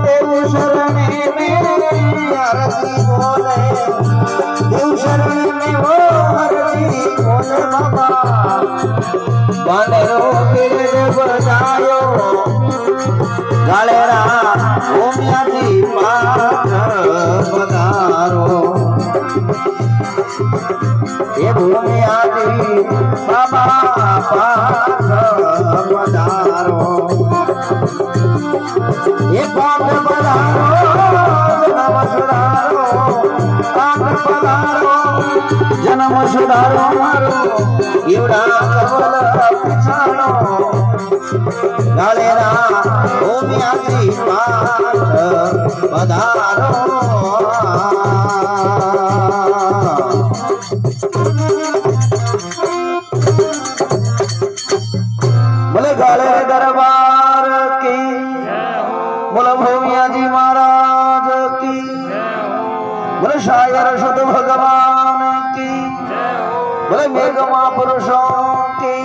देव शरणे में आरती बोले, देव शरण में वो आरती बोले बाबा। बांधरो गिर बजायो गालेरा ओमियाजी पाठ पधारो, ये भूमियाजी बाबा पाठ पधारो, ये पाठ पधारो जन्म सुधारो, पाठ पधारो जन्म सुधारो मारो, एवढा कवल पिछाडो गालेरा ओमियाजी पाठ पधारो। बोले गाले दरबार की, बोले भूमियाजी महाराज की, बोले शायर शुद्ध भगवान की, बोले मेघ महापुरुषों की।